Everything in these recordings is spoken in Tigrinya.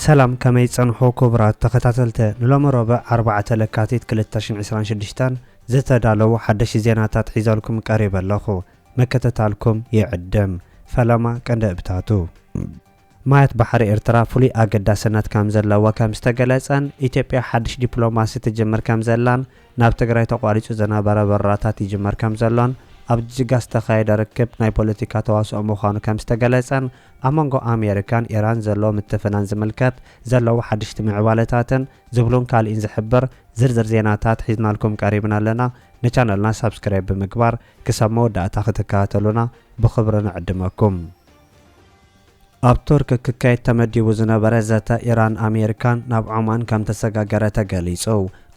سلام كما يتصنحو كبرات تخطاتلت نلوم ربع 4 لكاتيت 2026 زتدالو حدش زيناتات حيزالكم قريب اللخو مكتتالكم يعدم فلما كندبتاتو مايت بحر إرترا فولي أجدا سنات كامزلا وكام استقلتان إثيوبيا حدش دبلوماسي تجمر كامزلان ناب تقرأي تقواليش زنابرا براتات تجمر كامزلان أبجيغاس تخايد ركب ناي بوليتيكا تواسو مخانو كام استقلتان أمانغو أمريكان إيران زلو متفنان زملكات زلو حدش تمعوالتاتن زبلون كال إن زحبر زرزر زيناتات حيزنا لكم قريبنا لنا نچانلنا سابسكرايب بمقبار كسامو داتا ختكاتلونا بخبرنا عدمكم ኣብ ቱርክ ክካየድ ተመዲቡ ዝነበረ ዘተ ኢራን ኣሜሪካን ናብ ዖማን ከም ተሰጋገረ ተገሊጹ።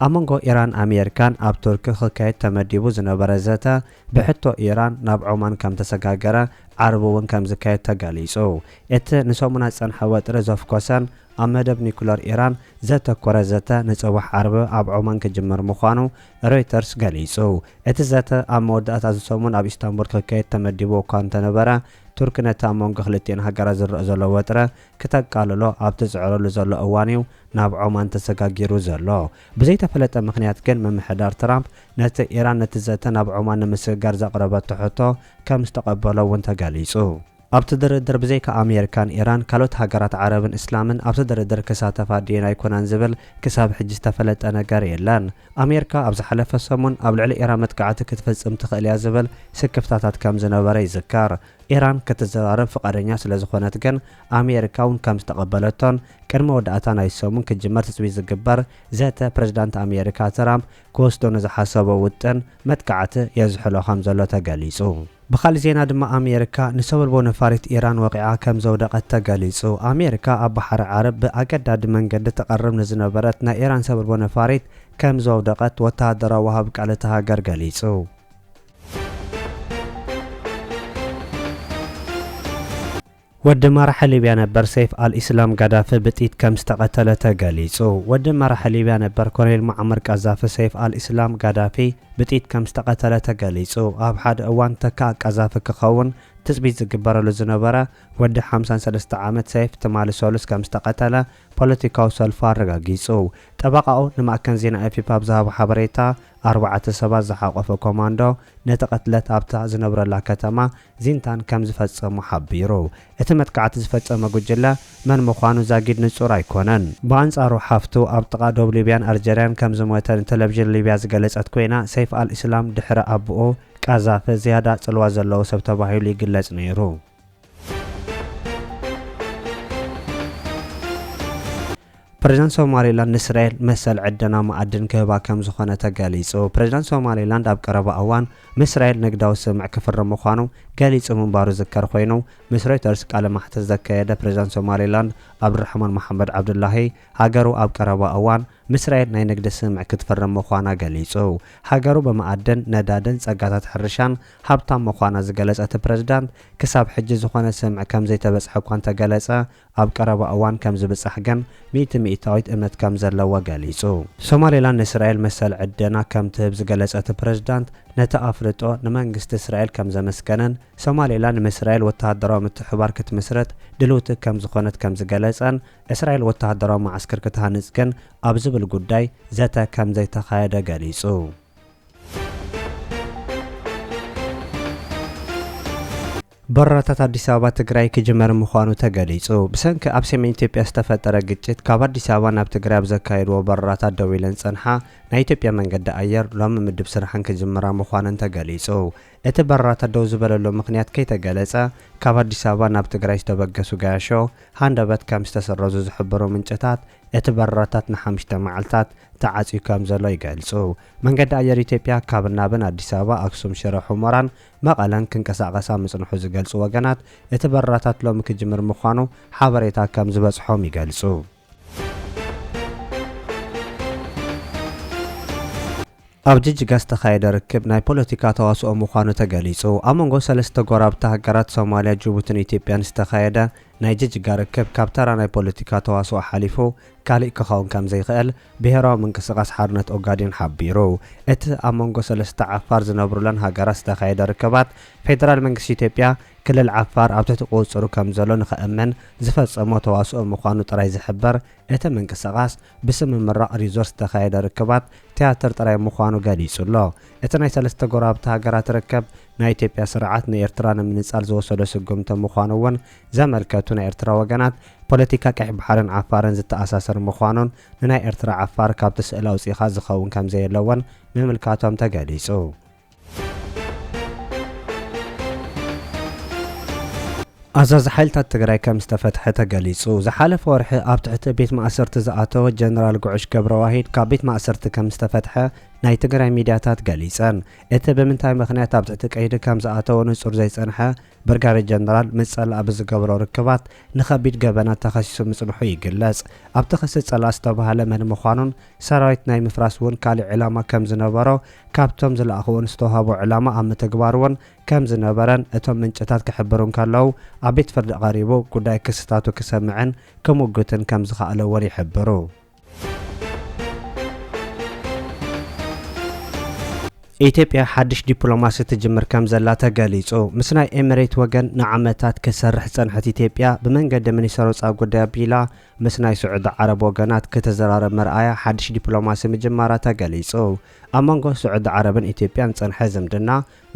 ኣብ መንጎ ኢራን ኣሜሪካን ኣብ ቱርክ ክካየድ ተመዲቡ ዝነበረ ዘተ ብሕቶ ኢራን ናብ ዖማን ከም ተሰጋገረ ዓርብ እውን ከም ዝካየድ ተገሊጹ። እቲ ንሰሙናት ጸንሐ ወጥሪ ዘፍኮሰን ኣብ መደብ ኒኩለር ኢራን ዘተኮረ ዘተ ንጽባሕ ዓርብ ኣብ ዖማን ክጅመር ምዃኑ ሮይተርስ ገሊጹ። እቲ ዘተ ኣብ መወዳእታ ሰሙን ኣብ ኢስታንቡል ክካየድ ተመዲቡ እኳ እንተነበረ ቱርክ ነታ መንጎ ክልቲአን ሃገራት ዝረአ ዘሎ ወጥረ ክተቃልሎ ኣብ ትጽዕረሉ ዘሎ እዋንዩ ናብ ዖማን ተሰጋጊሩ ዘሎ። ብዘይተፈለጠ ምክንያት ግን መምሕዳር ትራምፕ ነቲ ኢራን ነቲ ዘተ ናብ ዖማን ንምስግጋር ዘቕረበቶ ሕቶ ከም ዝተቐበሎ እውን ተገሊጹ። ኣብቲ ድርድር ብዘይካ ኣሜሪካን ኢራን ካልኦት ሃገራት ዓረብን እስላምን ኣብቲ ድርድር ክሳተፋ ድየን ኣይኮናን ዝብል ክሳብ ሕጂ ዝተፈለጠ ነገር የለን። ኣሜሪካ ኣብ ዝሓለፈ ሰሙን ኣብ ልዕሊ ኢራን መጥቃዕቲ ክትፈጽም ትኽእል እያ ዝብል ስክፍታታት ከም ዝነበረ ይዝከር። ኢራን ክትዘራረብ ፍቃደኛ ስለ ዝኾነት ግን ኣሜሪካ እውን ከም ዝተቐበለቶን ቅድመ ወዳእታ ናይ ሰሙን ክጅመር ትፅቢት ዝግበር ዘተ ፕረዚዳንት ኣሜሪካ ትራምፕ ክወስዶ ንዝሓሰቦ ውጥን መጥቃዕቲ የዝሕሎ ከም ዘሎ ተገሊጹ። بخالي زينا دما أمريكا نسول بو نفاريت إيران وقعا كم زودقت تقاليسو أمريكا أبحر عرب بأقدا دمان قد تقرب نزنبرتنا إيران سول بو نفاريت كم زودقت وتادر وهبك على تهاجر قاليسو ود مرحلي بيان بر سيف الإسلام قدافة بتيت كم استقتل تقاليسو ود مرحلي بيان بر كوريل معمر قذافة سيف الإسلام قدافي بتيت كم استقتل تقاليسو أب حد أوان تكا قذافة كخون تثبيت زقبر لزنبرة ود 53 عامت سيف تمال سولس كم استقتل بوليتيكاو سلفار رقاقيسو طبقاو نما كان زينا أفي باب زهاب حبريتا 4 سبات زحاقف كوماندو نتقتلت أبتا زنبر الله كتما زينتان كم زفتصم حبيرو اتمت قعت زفتصم قجلة من مخانو زاقيد نصور ايكونن بانصارو حفتو أبتقا دوب ليبيان أرجريان كم زموتن تلفزيون ليبيا زغلصت كوينا سيف الإسلام دحر أبؤو قذافة زيادة صلوا زلو سب تباهيو ليغلص نيرو بريزيدنت سوماليلاند اسرائيل مسل عدنا معدن كهبا كم زخونه تغاليصو بريزيدنت سوماليلاند اب قربا اوان مسرائيل نغداو سمع كفر مخانو غاليصو منبارو ذكر خوينو مسرائيل ترس قال محتز زكايده بريزيدنت سوماليلاند عبد الرحمن محمد عبد الله هاجرو اب قربا اوان مسرائيل ناي نغد سمع كتفر مخانا غاليصو هاجرو بمعدن ندادن صقاتات حرشان حبتام مخانا زغلصت بريزيدنت كساب حج زخونه سمع كم زي تبصح كون تغلصه اب قربا اوان كم زبصح جن ميتاويت امت كم زلوا غاليصو سوماليلاند اسرائيل مسل عدنا كم تهب زغلصت بريزيدنت نتا افرطو نمنግስት اسرائيل كم زمسكنن سوماليلاند مسرائيل وتهدراو متحبار كتمسرت دلوت كم زخونت كم زغلصن اسرائيل وتهدراو معسكر كتهانጽ كن ابزبل ጉዳይ ዘተ ከም ዘይተኻየደ ገሊጹ። በራታት አዲስ አበባ ትግራይ ክጅመር ምዃኑ ተገሊጹ። ብሰንኪ ኣብ ሰሜን ኢትዮጵያ ዝተፈጠረ ግጭት ካብ አዲስ አበባ ናብ ትግራይ ኣብ ዘካየድዎ በራታት ደው ኢለን ጸንሓ ናይ ኢትዮጵያ መንገዲ ኣየር ሎም ምድብ ስራሕን ክጅመራ ምዃነን ተገሊጹ። እቲ በራታት ደው ዝበለሉ ምክንያት ከይተገለጸ ካብ አዲስ አበባ ናብ ትግራይ ዝተበገሱ ጋያሾ ሃንደበት ከም ዝተሰረዙ ዝሕብሩ ምንጭታት እቲ በራታት ን5 መዓልታት ተዓጽዩ ከም ዘሎ ይገልጹ። መንገዲ ኣየር ኢትዮጵያ ካብ ናብን አዲስ አበባ ኣክሱም ሽረ ሁመራን መቐለን ክንቀሳቐሳ ምጽንሑ ዝገልጹ ወገናት እቲ በራታት ሎም ክጅምር ምዃኑ ሓበሬታ ከም ዝበጽሖም ይገልጹ። ኣብ ጅጅጋ ዝተኻየደ ርክብ ናይ ፖለቲካ ተዋስኦ ምዃኑ ተገሊጹ። ኣብ መንጎ ሰለስተ ጎራብቲ ሃገራት ሶማልያ ጅቡትን ኢትዮጵያን ዝተኻየደ ናይ ጅጅጋ ርክብ ካብ ተራ ናይ ፖለቲካ ተዋስኦ ሓሊፉ ካልእ ክኸውን ከም ዘይኽእል ብሄራዊ ምንቅስቓስ ሓርነት ኦጋዴን ሓቢሩ እቲ ኣብ መንጎ ሰለስተ ዓፋር ዝነብሩለን ሃገራት ዝተኻየደ ርክባት ፌደራል መንግስቲ ኢትዮጵያ ክልል ዓፋር ኣብ ትሕቲ ቁፅሩ ከም ዘሎ ንኽእመን ዝፈጸሞ ተዋስኦ ምዃኑ ጥራይ ዝሕበር እቲ ምንቅስቓስ ብስም ምምራቕ ሪዞርት ዝተኻየደ ርክባት ቲያትር ጥራይ ምዃኑ ገሊጹ ኣሎ። እቲ ናይ ሰለስተ ጎራብቲ ሃገራት ርክብ ናይ ኢትዮጵያ ስርዓት ንኤርትራ ንምንጻል ዝወሰዶ ስጉምቲ ምዃኑ እውን ዘመልከቱ ናይ ኤርትራ ወገናት ፖለቲካ ቀይሕ ባሕርን ዓፋርን ዝተኣሳሰር ምዃኑን ንናይ ኤርትራ ዓፋር ካብቲ ስእሊ ኣውፂኻ ዝኸውን ከም ዘየለዎን ምምልካቶም ተገሊጹ። ኣዛዚ ሓይልታት ትግራይ ከም ዝተፈትሐ ተገሊጹ። ዝሓለፈ ወርሒ ኣብ ትሕቲ ቤት ማእሰርቲ ዝኣተወ ጀነራል ጉዑሽ ገብረዋሂድ ካብ ቤት ማእሰርቲ ከም ዝተፈትሐ ናይ ትግራይ ሚድያታት ገሊጸን። እቲ ብምንታይ ምኽንያት ኣብ ትሕቲ ቀይዲ ከም ዝኣተወ ንጹር ዘይጸንሐ ብርጋዴር ጀነራል ምጸላ ኣብ ዝገብሮ ርክባት ንኸቢድ ገበናት ተኸሲሱ ምጽንሑ ይግለጽ። ኣብቲ ክሲ ጸላእ ዝተባህለ መን ምዃኑን ሰራዊት ናይ ምፍራስ እውን ካልእ ዕላማ ከም ዝነበሮ ካብቶም ዝለኣኽውን ዝተዋህቦ ዕላማ ኣብ ምትግባር እውን ከም ዝነበረን እቶም ምንጭታት ክሕብሩን ከለዉ ኣብ ቤት ፍርዲ ቀሪቡ ጉዳይ ክስታቱ ክሰምዕን ክምግትን ከም ዝኽኣለ እውን ይሕብሩ። ኢትዮጵያ ሓድሽ ዲፕሎማሲ ትጅምር ከም ዘላ ተገሊጹ። ምስ ናይ ኤሚሬት ወገን ንዓመታት ክሰርሕ ጸንሐት ኢትዮጵያ ብመንገዲ ሚኒስትር ወጻኢ ጉዳይ ኣቢላ ምስ ናይ ስዑድ ዓረብ ወገናት ክትዘራረብ መርኣያ ሓድሽ ዲፕሎማሲ ምጅማራ ተገሊጹ። ኣብ መንጎ ስዑድ ዓረብን ኢትዮጵያን ጸንሐ ዝምድና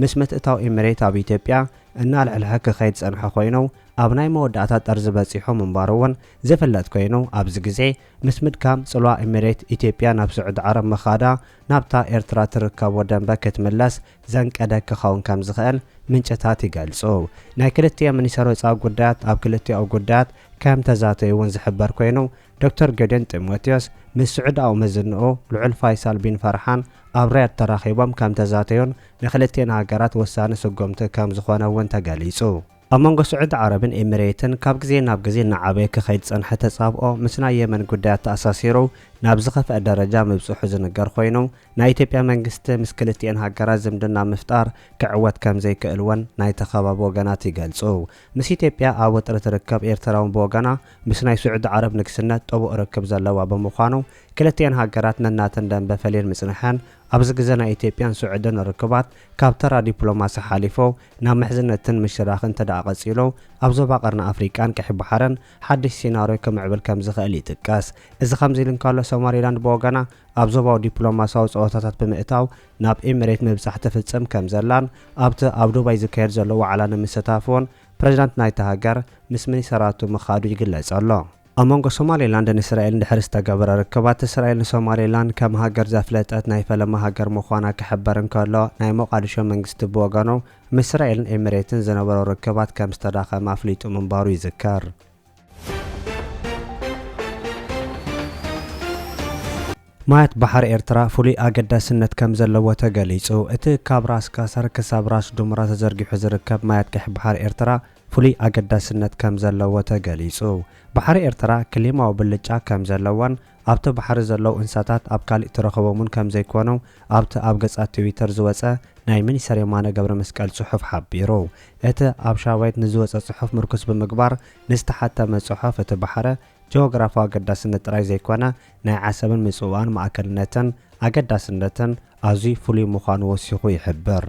ምስ ምትእታው ኤሚሬት ኣብ ኢትዮጵያ እናልዕልሐ ክኸይድ ጸንሐ ኮይኑ ኣብ ናይ መወዳእታ ጠርዚ በፂሖም እምበር እውን ዝፍለጥ ኮይኑ ኣብዚ ግዜ ምስ ምድካም ጽልዋ ኤሚሬት ኢትዮጵያ ናብ ስዑድ ዓረብ መኻዳ ናብታ ኤርትራ ትርከቦ ደንበ ክትምለስ ዘንቀደ ክኸውን ከም ዝኽእል ምንጭታት ይገልጹ። ናይ ክልቲኦ ሚኒስትር ወጻኢ ጉዳያት ኣብ ክልቲኦ ጉዳያት ከም ተዛተዩ እውን ዝሕበር ኮይኑ ዶክተር ጌዲዮን ጢሞቴዎስ ምስ ስዑዳዊ መዝንኡ ልዑል ፋይሳል ቢን ፈርሓን ኣብ ሪያድ ተራኺቦም ከም ተዛተዩን ንክልቲአን ሃገራት ወሳኒ ስጉምቲ ከም ዝኾነ እውን ተገሊጹ። ኣብ መንጎ ስዑድ ዓረብን ኤሚሬትን ካብ ግዜ ናብ ግዜ እናዓበየ ክኸይድ ጸንሐ ተጻብኦ ምስ ናይ የመን ጉዳያት ተኣሳሲሩ ናብ ዝኸፍአ ደረጃ ምብጽሑ ዝንገር ኮይኑ ናይ ኢትዮጵያ መንግስቲ ምስ ክልቲአን ሃገራት ዝምድና ምፍጣር ክዕወት ከም ዘይክእል እውን ናይ ተኸባቢ ወገናት ይገልጹ። ምስ ኢትዮጵያ ኣብ ውጥረት ትርከብ ኤርትራውን ብወገና ምስ ናይ ስዑድ ዓረብ ንግስነት ጥቡቕ ርክብ ዘለዋ ብምዃኑ ክልቲአን ሃገራት ነናተን ደንበ ፈሊየን ምጽንሐን ኣብዚ ግዜ ናይ ኢትዮጵያን ስዑድን ርክባት ካብ ተራ ዲፕሎማሲ ሓሊፎ ናብ ምሕዝነትን ምሽራኽን ተደኣ ቀጺሉ ኣብ ዞባ ቀርኒ ኣፍሪቃን ቀይሕ ባሕርን ሓድሽ ሲናርዮ ከምዕብል ከም ዝኽእል ይጥቀስ። እዚ ከምዚ ኢሉ እንከሎ ሶማሌላንድ ብወገና ኣብ ዞባዊ ዲፕሎማሲያዊ ፀወታታት ብምእታው ናብ ኤሚሬት ምብጻሕ ትፍጽም ከም ዘላን ኣብቲ ኣብ ዱባይ ዝካየድ ዘሎ ዋዕላ ንምስታፍን ፕረዚዳንት ናይቲ ሃገር ምስ ሚኒስትራቱ ምኻዱ ይግለጽ ኣሎ። ኣብ መንጎ ሶማሌላንድን እስራኤልን ድሕሪ ዝተገበረ ርክባት እስራኤል ንሶማሌላንድ ከም ሃገር ዘፍለጠት ናይ ፈለማ ሃገር ምዃና ክሕበር እንከሎ ናይ ሞቃዲሾ መንግስቲ ብወገኑ ምስ እስራኤልን ኤሚሬትን ዝነበሮ ርክባት ከም ዝተዳኸመ ኣፍሊጡ ምንባሩ ይዝከር። ማያት ባሕሪ ኤርትራ ፍሉይ ኣገዳስነት ከም ዘለዎ ተገሊጹ። እቲ ካብ ራስ ካሰር ክሳብ ራስ ዱምራ ተዘርጊሑ ዝርከብ ማያት ቀይሕ ባሕሪ ኤርትራ ፍሉይ ኣገዳስነት ከም ዘለዎ ተገሊጹ። ባሕሪ ኤርትራ ክሊማዊ ብልጫ ከም ዘለዎን ኣብቲ ባሕሪ ዘለዉ እንስሳታት ኣብ ካልእ ትረኽቦምን ከም ዘይኮኑ ኣብቲ ኣብ ገጻ ትዊተር ዝወፀ ናይ ሚኒስትር የማነ ገብረ መስቀል ጽሑፍ ሓቢሩ። እቲ ኣብ ሻባይት ንዝወፀ ጽሑፍ ምርኩስ ብምግባር ንዝተሓተመ ጽሑፍ እቲ ባሕሪ ጂኦግራፋዊ ኣገዳስነት ጥራይ ዘይኮነ ናይ ዓሰብን ምጽዋን ማእከልነትን ኣገዳስነትን ኣዝዩ ፍሉይ ምዃኑ ወሲኹ ይሕብር።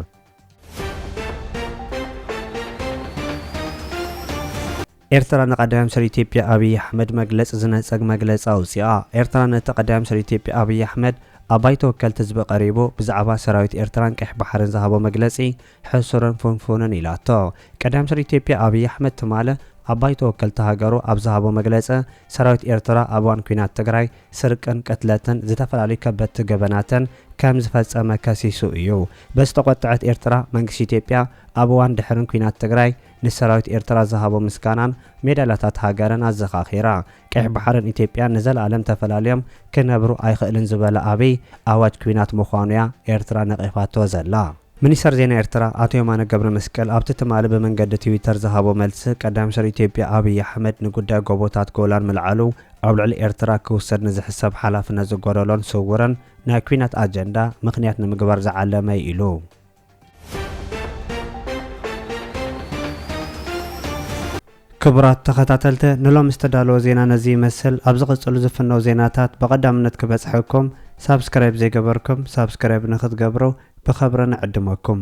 ኤርትራ ንቀዳማይ ሚኒስትር ኢትዮጵያ ኣብይ ኣሕመድ መግለጽ ዝነጸግ መግለጺ ኣውፂኣ። ኤርትራ ነቲ ቀዳማይ ሚኒስትር ኢትዮጵያ ኣብይ ኣሕመድ ኣብ ባይተ ወከልቲ ህዝቢ ቀሪቡ ብዛዕባ ሰራዊት ኤርትራን ቀይሕ ባሕርን ዝሃቦ መግለጺ ሕሱርን ፍንፉንን ኢላቶ። ቀዳማይ ሚኒስትር ኢትዮጵያ ኣብይ ኣሕመድ ትማለ ኣብ ባይተ ወከልቲ ሃገሩ ኣብ ዝሃቦ መግለጺ ሰራዊት ኤርትራ ኣብ እዋን ኩናት ትግራይ ስርቅን ቅትለትን ዝተፈላለዩ ከበድቲ ገበናትን ከም ዝፈጸመ ከሲሱ እዩ። በዝተቆጥዐት ኤርትራ መንግስቲ ኢትዮጵያ ኣብ እዋን ድሕርን ኩናት ትግራይ ንሰራዊት ኤርትራ ዝሃቦ ምስጋናን ሜዳልያታት ሃገርን ኣዘኻኺራ። ቀይሕ ባሕርን ኢትዮጵያ ንዘለኣለም ተፈላለዮም ክነብሩ ኣይኽእልን ዝበለ ኣብይ ኣዋጅ ኩናት ምዃኑ እያ ኤርትራ ነቒፋቶ ዘላ። ሚኒስትር ዜና ኤርትራ ኣቶ የማነ ገብረ መስቀል ኣብቲ ትማሊ ብመንገዲ ትዊተር ዝሃቦ መልሲ ቀዳማይ ሚኒስትር ኢትዮጵያ ኣብይ ኣሕመድ ንጉዳይ ጎቦታት ጎላን ምልዓሉ ኣብ ልዕሊ ኤርትራ ክውሰድ ንዝሕሰብ ሓላፍነት ዝጎደሎን ስውርን ናይ ኩናት ኣጀንዳ ምክንያት ንምግባር ዝዓለመ ኢሉ። ክቡራት ተኸታተልቲ ንሎም ዝተዳለወ ዜና ነዚ ይመስል ኣብ ዝቕፅሉ ዝፍነው ዜናታት በቐዳምነት ክበጽሐኩም ሳብስክራይብ ዘይገበርኩም ሳብስክራይብ ንኽትገብሩ ብኸብረ ንዕድመኩም